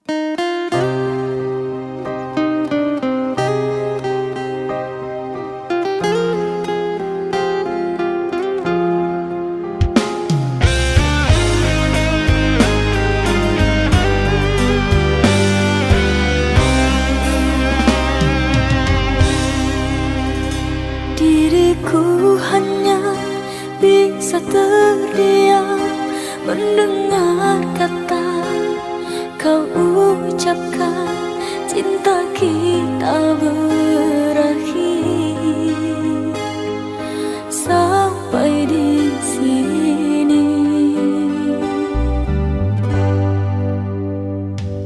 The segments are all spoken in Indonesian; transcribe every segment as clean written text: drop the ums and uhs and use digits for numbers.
Diriku hanya bisa terdiam mendengar kata kau ucapkan, cinta kita berakhir sampai di sini.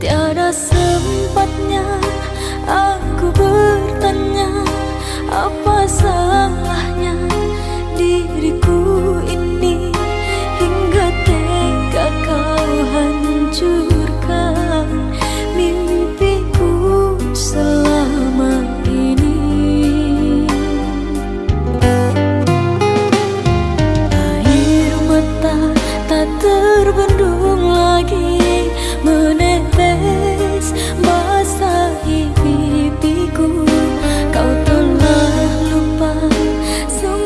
Tiada sempatnya aku bertanya apa salahnya diriku ini, hingga tega kau hancurkan mimpiku selama ini. Air mata tak terbendung lagi menetes basahi pipiku. Kau telah lupa semua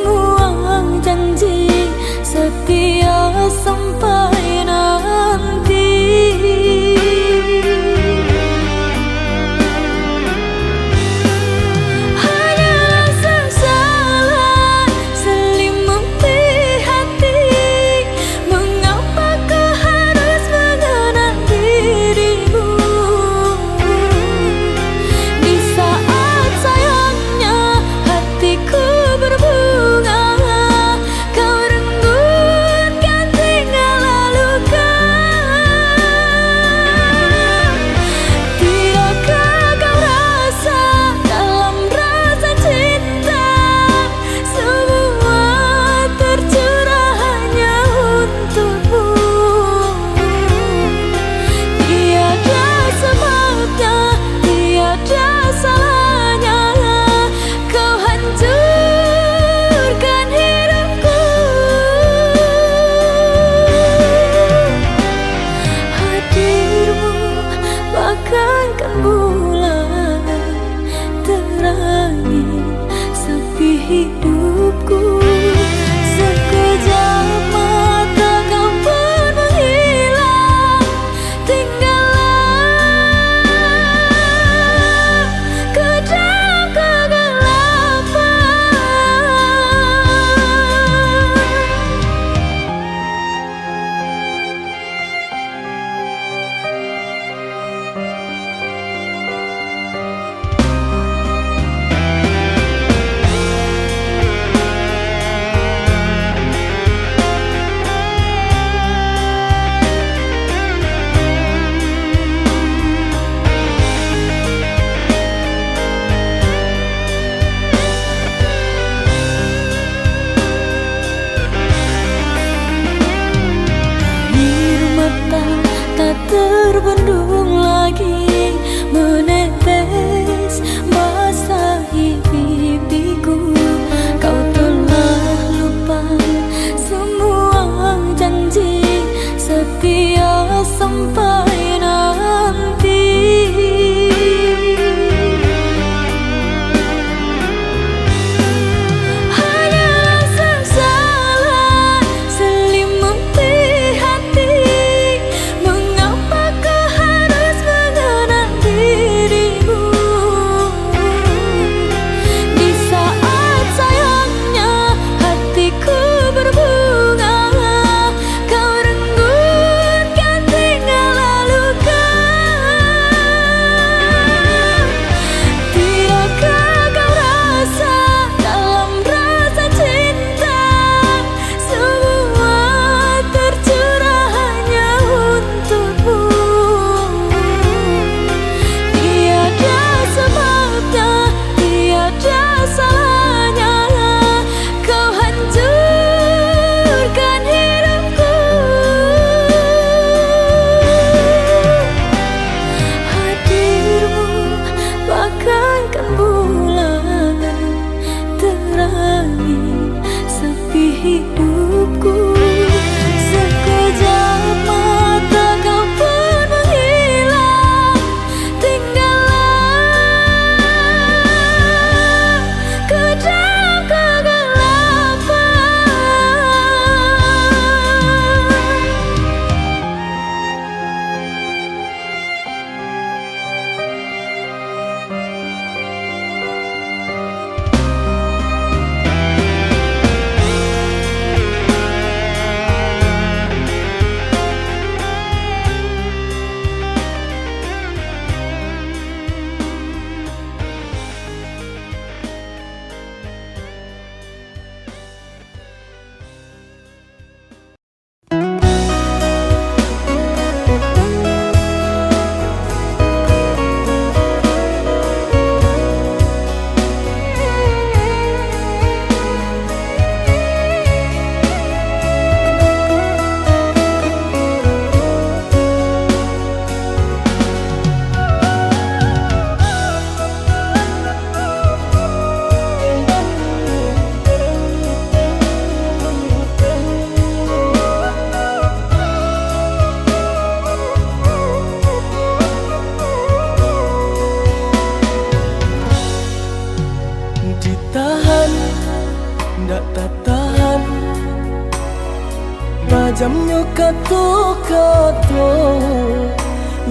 Jamnya kato-kato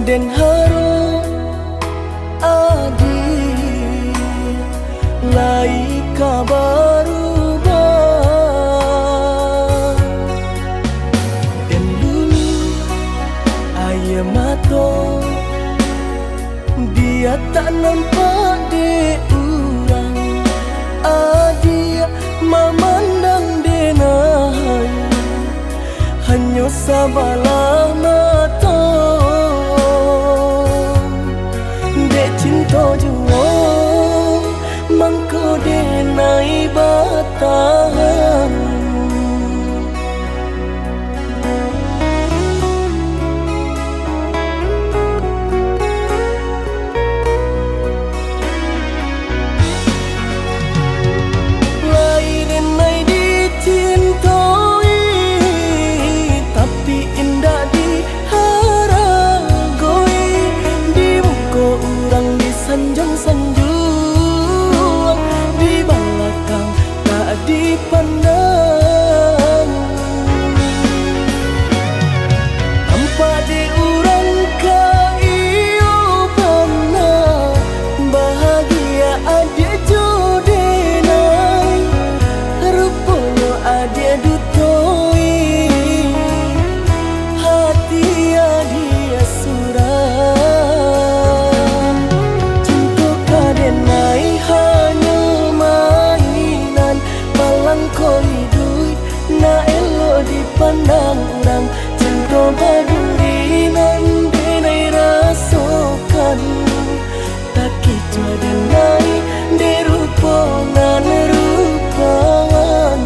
den haro adi lai kabaru ba den dulu ayah mato dia tak nampak de urang adia memandang denai hanya sabalah mata dek cinta jua mangko denai batahan sanjung-sanjung di belakang tak dipandang tanpa diurang kaiyo pernah bahagia adia jodenai rupanya adia dutoi hati adia surah na elo dipandang orang cinta badurinan denai rasakan tak kicau denai derupongan rupawan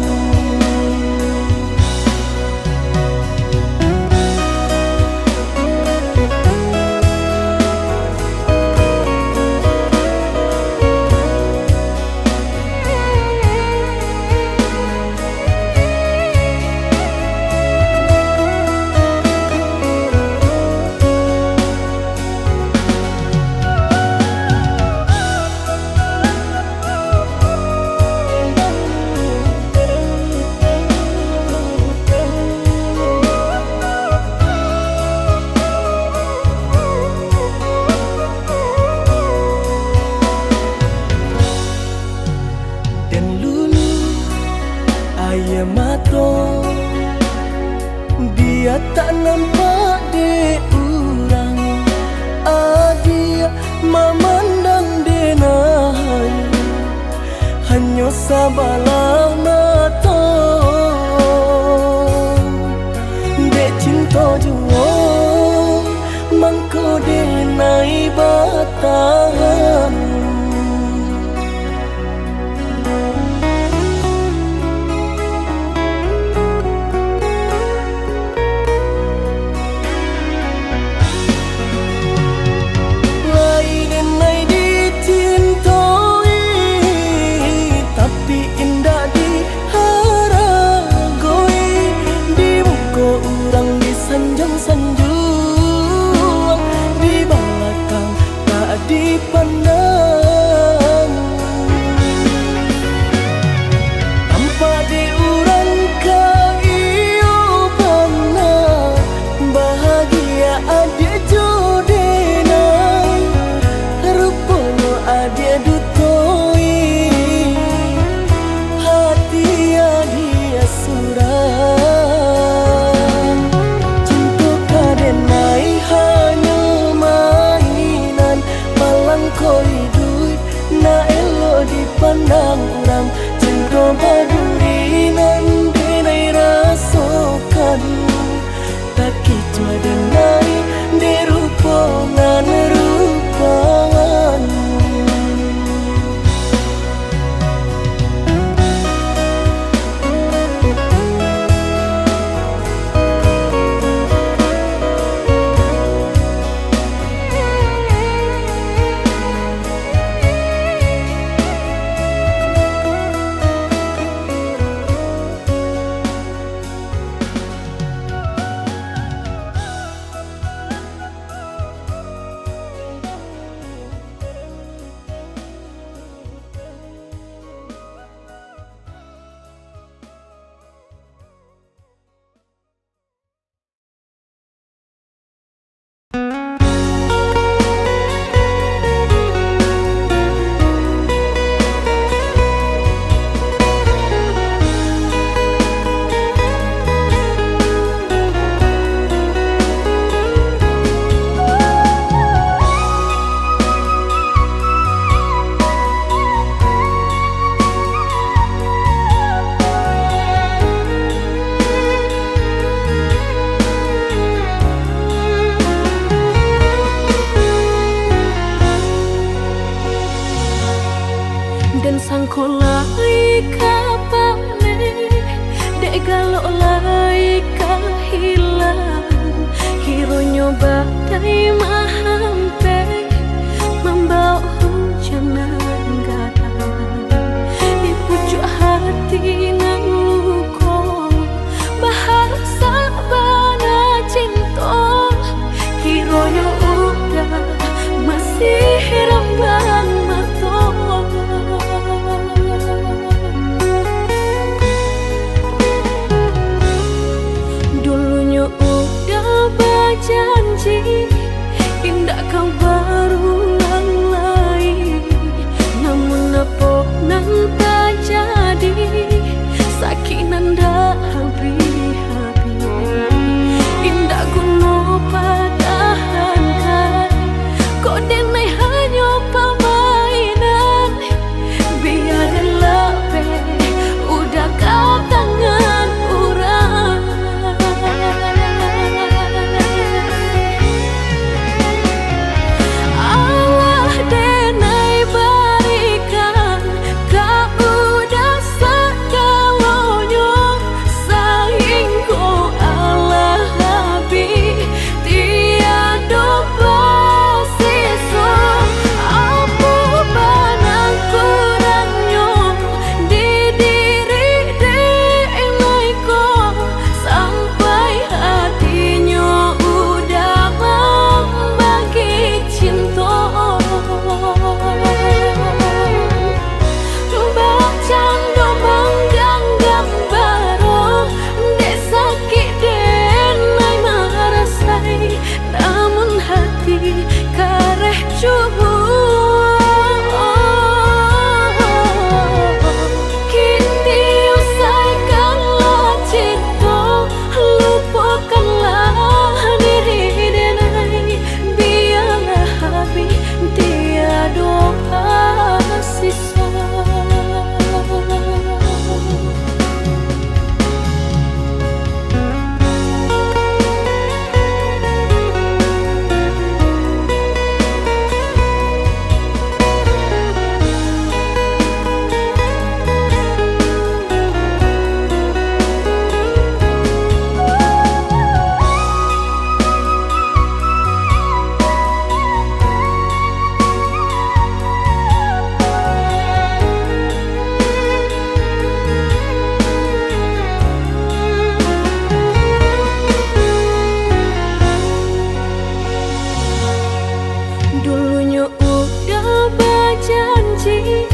ayah mato dia tak nampak de urang adia memandang denai hanya sabalah mata dek cinta jua mangko denai batahan sanjung di belakang tak dipandang kau berulang lagi, namun apa nan tak jadi, sakit nan dah habis-habis. Indah kuno padahankan, kau denai hanya permainan. Biarlah udah kau tangan orang. Allah denai berikan, kau udah segalanya. Sayang kau Allah habis, tiada bersisa. Apa banang kurangnya di diri denai kau, sampai hatinya udah membagi cinta. Bercanda manggang gambar, dek sakit denai merasai, namun hati kareh cuba. Kini usaikanlah cinta, lupakanlah diri denai. Biarlah habis, tiada sisa. Dulunya udah berjanji,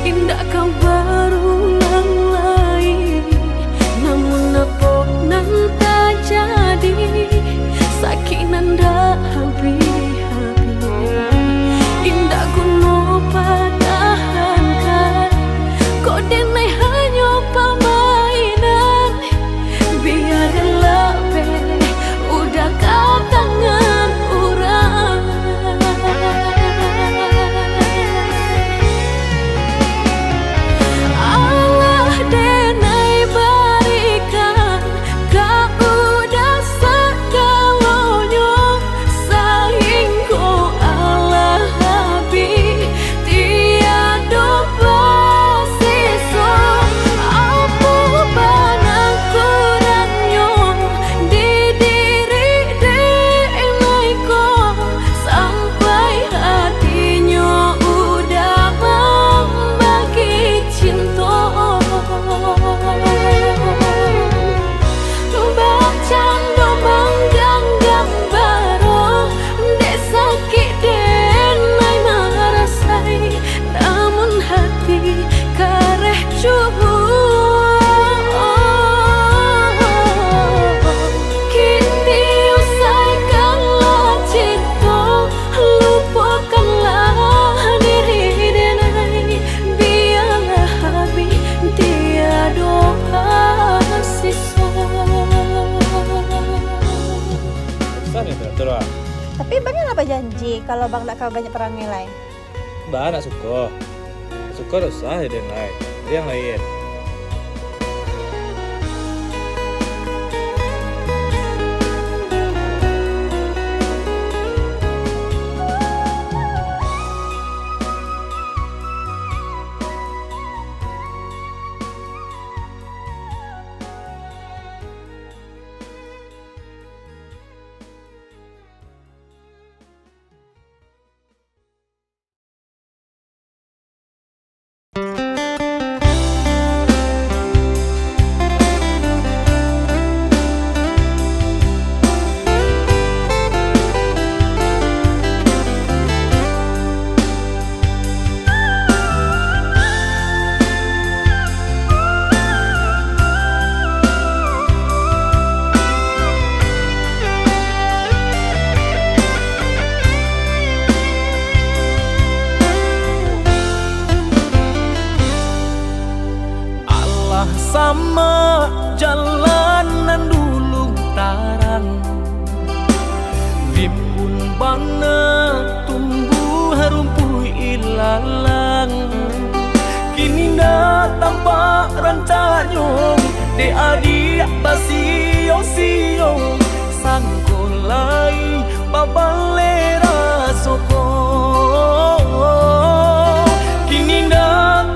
indah kau berulang lagi, namun apa nan tak jadi, sakit nan dah habis-habis. Indah kuno padahankan, kau denai hanya permainan. Biarlah udah kau tangan orang. Allah denai berikan, kau udah segalanya. Sayang kau Allah habis, tiada bersisa. Apa banang kurangnya di diri denai kau, sampai hatinya udah membagi cinta. Bercanda manggang gambar, dek sakit denai merasai, namun hati kareh cuba. Kini usaikanlah cinta, lupakanlah diri denai. Biarlah habis, tiada sisa. Besar ya beratur ah. Tapi bang apa janji kalau bang nak kau banyak perang nilai? Mbak nak suka. Suka usah ya yang lain. Jadi yang lain. de adia basio sio sangkolai babalera soko kini na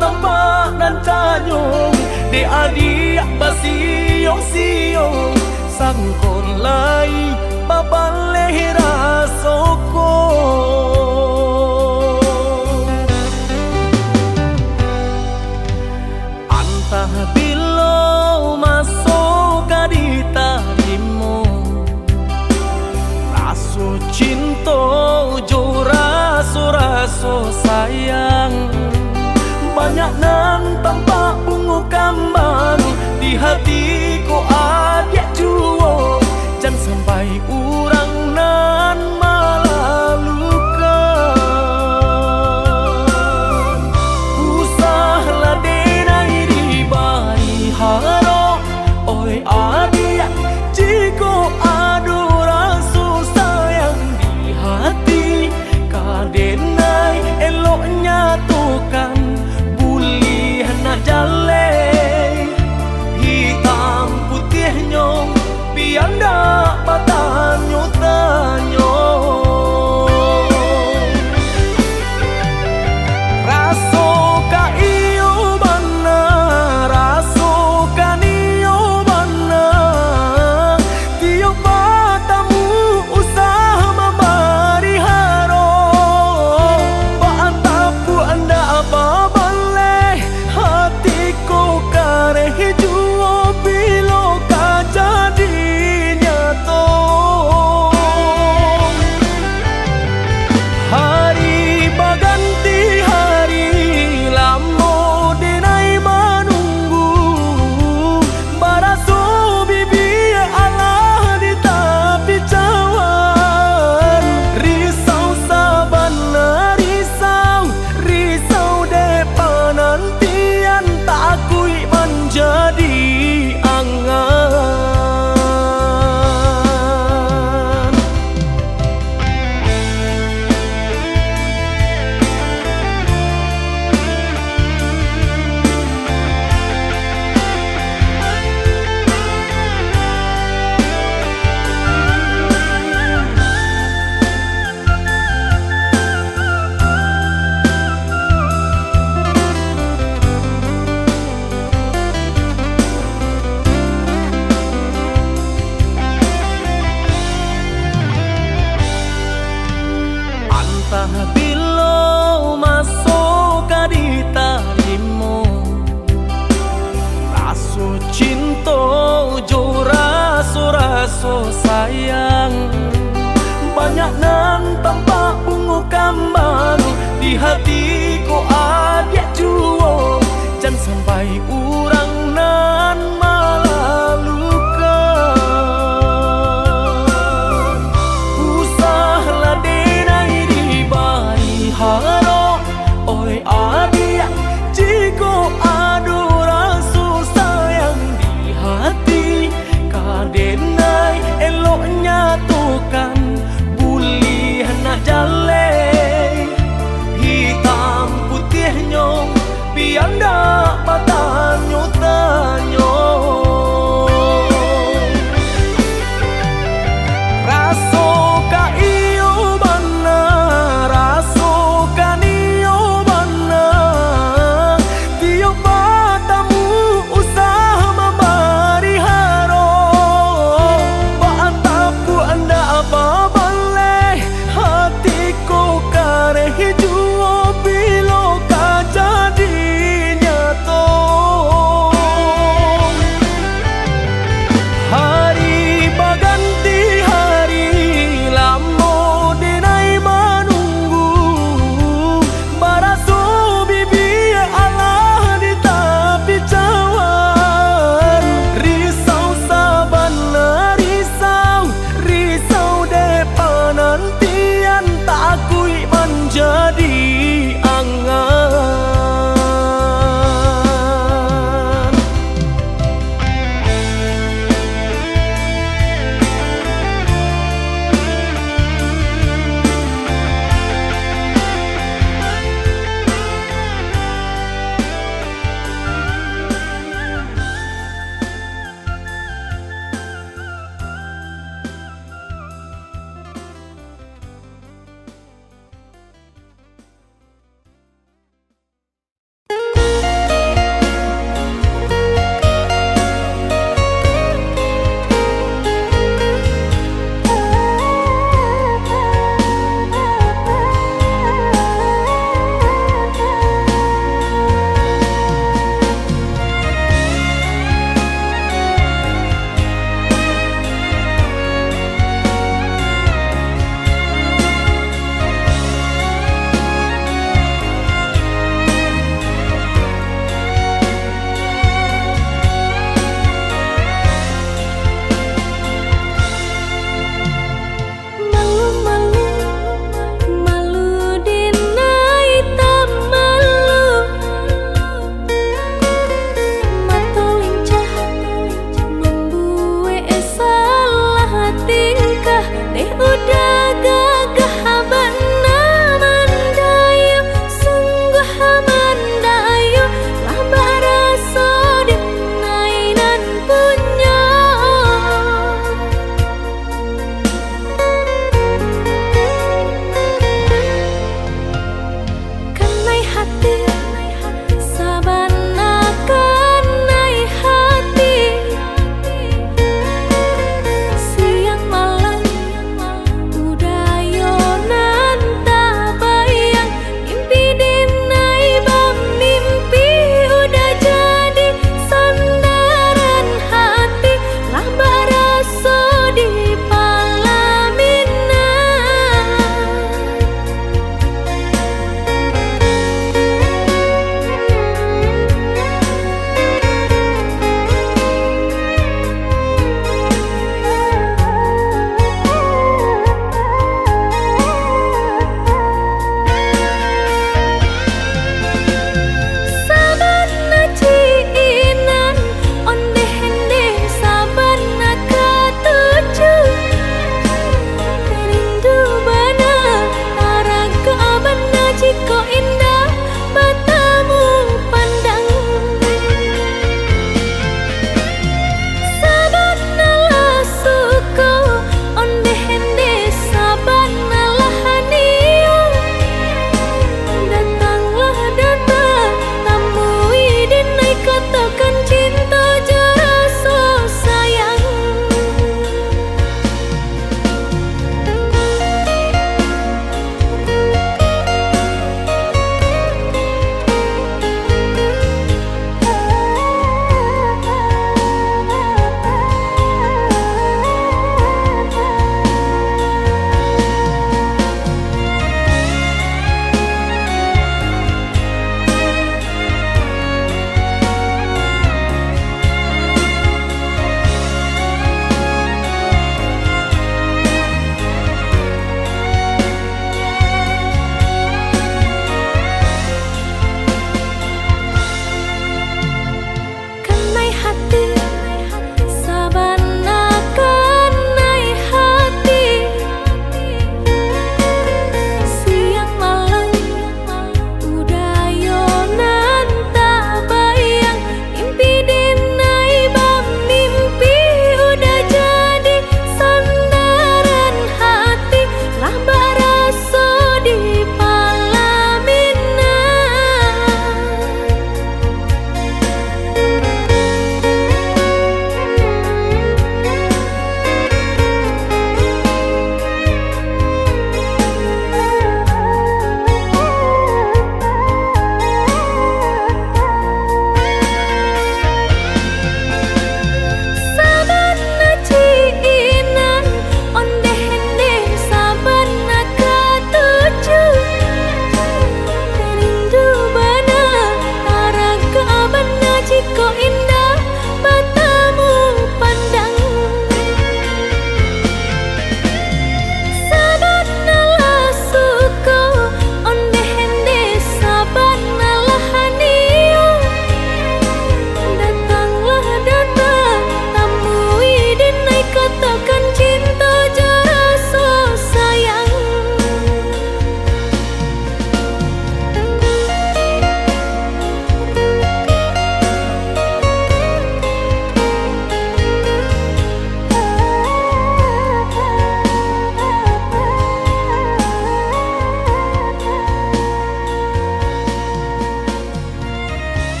tampak dan tanyong de adia basio sio sangkolai babalera soko antah bilo masuk di tarimu raso cinta jo raso sayang banyak nan tampak bunga kambang di hatiku ada juo jangan sampai urang nan malalukan usahlah denai di bari haro oi adia jiko adu rasa sayang di hati kadenai eloknya tukan bulih na jale hitam putihnya biar dak patanyo tanyo raso ka iyo bana raso ka niyo bana tiyo matamu usah mabari haro paatapu anda apa baleh hatiku kareh juo bilo ka jadi nyato hari baganti hari lamo denai menunggu baraso bibi Allah di tepi cawan risau sabana risau depan nantian tak akui menjadi angan antah bilo masuk di tarimu raso cinta jo raso sayang banyak nan tampak bunga kambang di hatiku ada juo jangan sampai urang nan malalukan usahlah denai di bari haro oi adia jiko adu rasa sayang di hati kadenai eloknya tukan bulih na jale hitam putihnya biar dak patan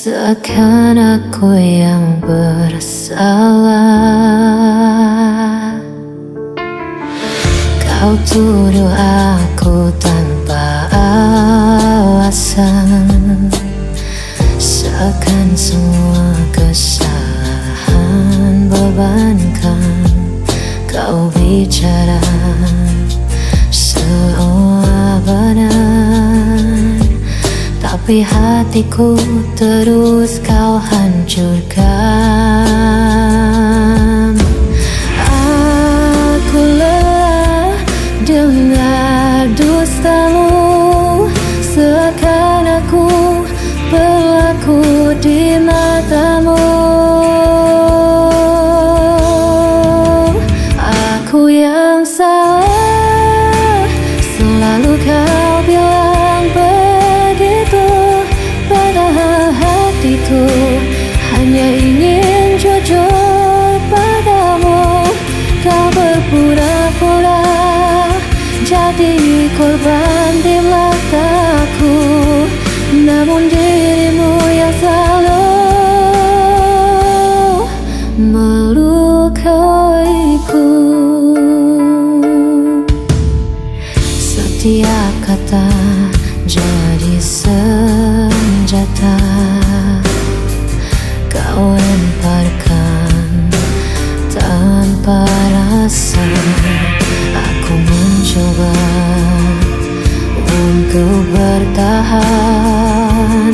Seakan aku yang bersalah. Kau tuduh aku tanpa alasan, seakan semua kesalahan bebankan. Kau bicara seolah benar, tapi hatiku terus kau hancurkan. Aku lelah dengar dustamu, seakan aku berlaku di matamu. Aku yang salah, selalu kau bilang begitu, padahal hatiku hanya ingin jujur padamu. Kau berpura-pura jadi korban di mataku, namun dirimu yang selalu melukaiku. Setiap kata jadi senjata kau lemparkan tanpa rasa. Aku mencoba untuk bertahan,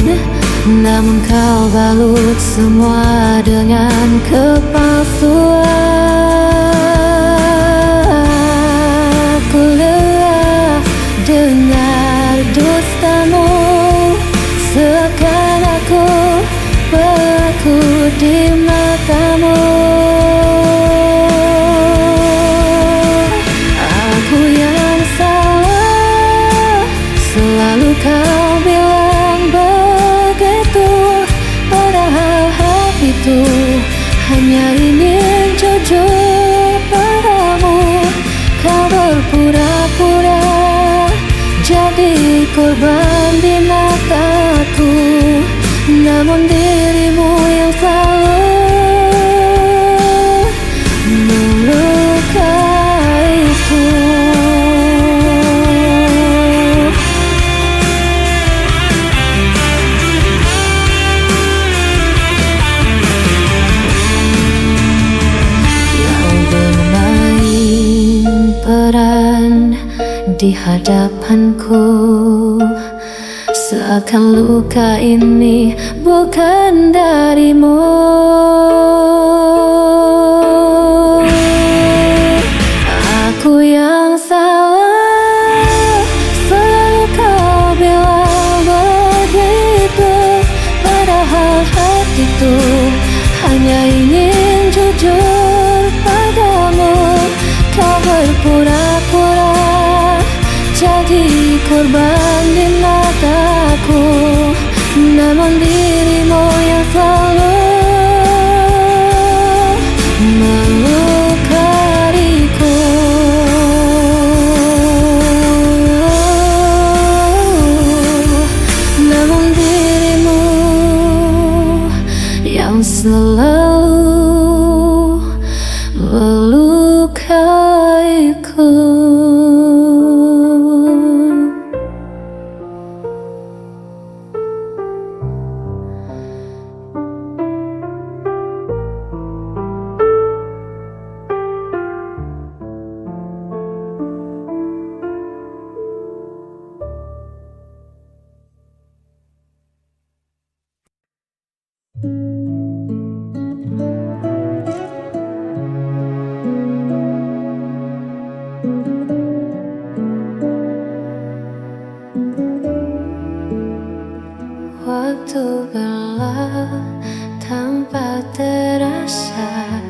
namun kau balut semua dengan kepalsuan. Aku lelah dengar dustamu, seakan aku berlaku di matamu. Aku yang salah, selalu kau bilang begitu, padahal hatiku hanya ingin jujur padamu. Kau berpura-pura jadi korban di mataku, namun dirimu yang selalu melukaiku. Kau bermain peran di hadapanku, seakan luka ini bukan darimu. Aku yang salah, selalu kau bilang begitu, padahal hatiku hanya ingin jujur padamu. Kau berpura-pura jadi korban di mataku, namun dirimu yang selalu melukaiku. Namun dirimu yang selalu melukaiku. Waktu berlalu tanpa terasa,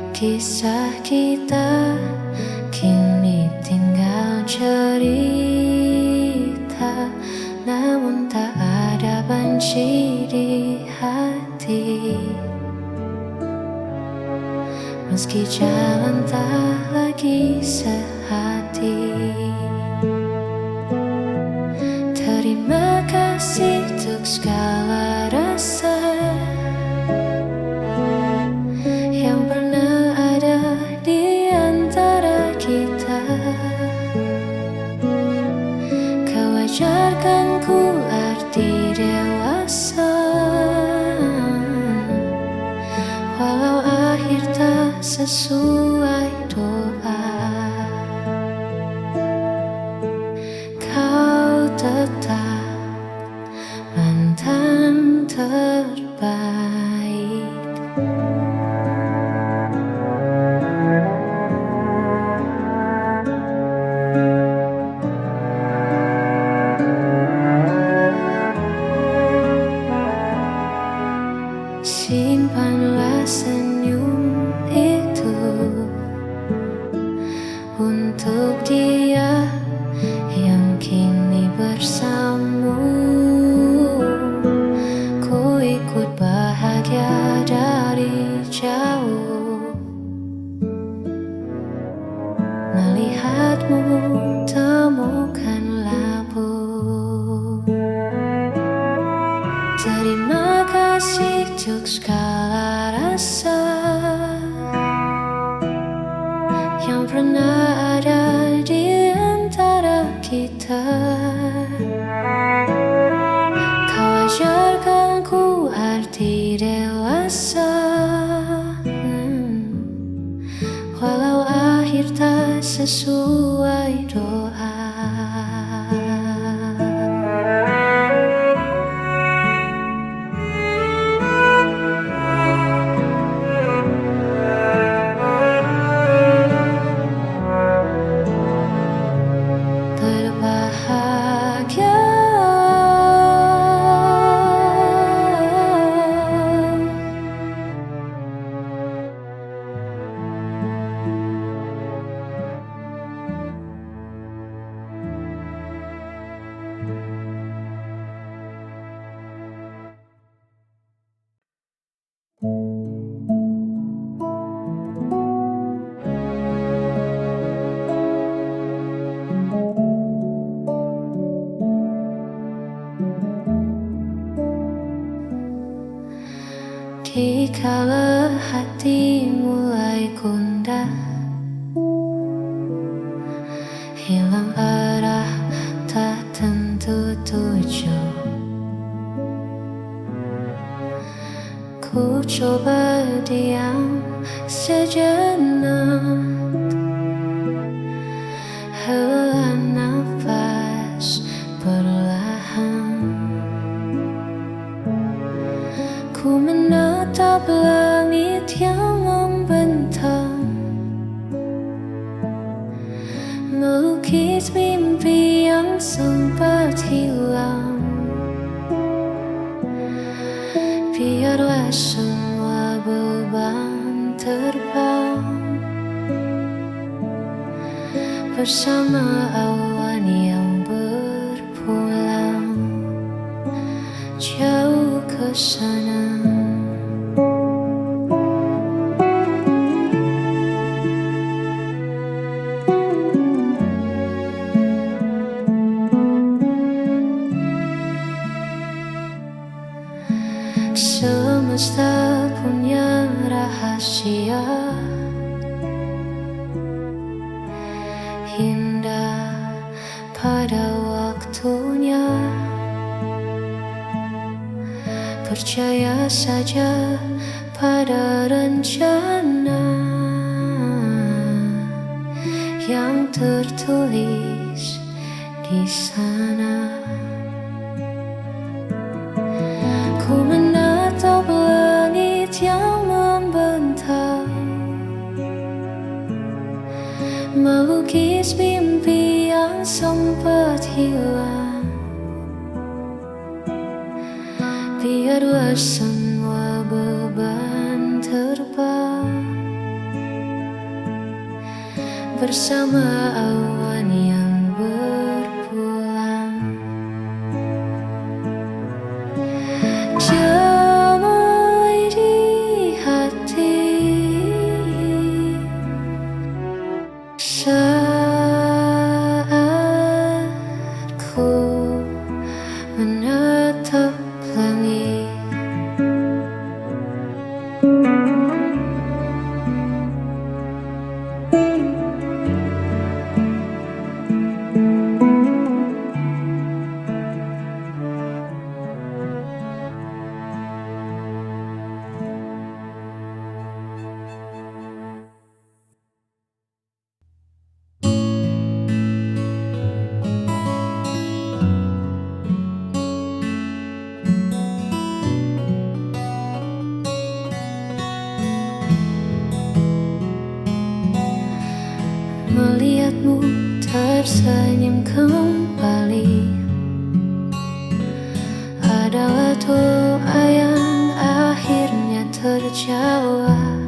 kisah kita kini tinggal cerita, namun tak ada benci di hati. Meski jalan tak lagi sehati, terima kasih untuk segala sesuai doa. Kau tetap mantan terbaik. Simpanlah senyum itu untuk dia yang kini bersamamu. Ku ikut bahagia dari jauh, melihatmu temukan labu. Terima kasih untuk segala rasa yang pernah ada di antara kita. Kau ajarkan ku arti dewasa, walau akhir tak sesuai doa. Berbahagia dikala hati mulai gundah, hilang arah tak tentu tujuh. Ku coba diam sejenak, hela nafas perlahan. Ku menatap langit yang membentang, melukis mimpi yang sempat hilang. Biarlah semua beban terbang bersama awan yang berpulang jauh ke sana. Semesta punya rahasia indah pada waktunya. Percaya saja pada rencana yang tertulis di sana. Ku menatap langit yang membentang, melukis mimpi yang sempat hilang. Biarlah semua beban terbang bersama awan yang berpulang. Damai di hati saat ku menatap langit. melihatmu tersenyum kembali adalah doa yang akhirnya terjawab.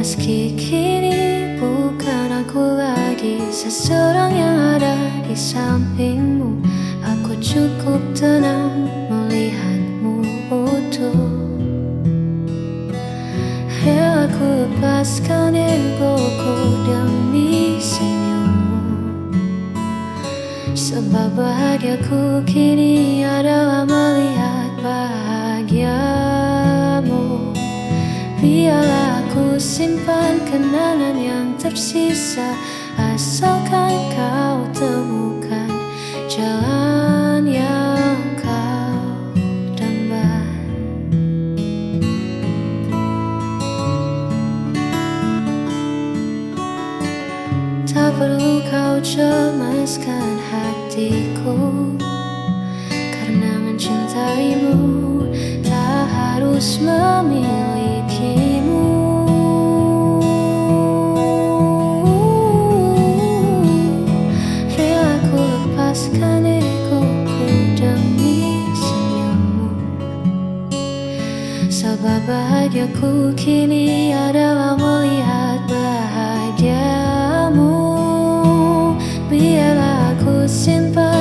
Meski kini bukan aku lagi seseorang yang ada di sampingmu, aku cukup tenang melihatmu utuh. Ya, aku lepaskan egoku demi senyummu, sebab bahagiaku kini adalah melihat bahagiamu. Biarlah aku simpan kenangan yang tersisa, asalkan kau temukan jalan yang kau dambakan. Tak perlu kau cemaskan hatiku, karena mencintaimu tak harus memilikimu. Rela ku lepaskan egoku demi senyummu, sebab bahagiaku kini adalah melihat bahagiamu. Biarlah aku simpan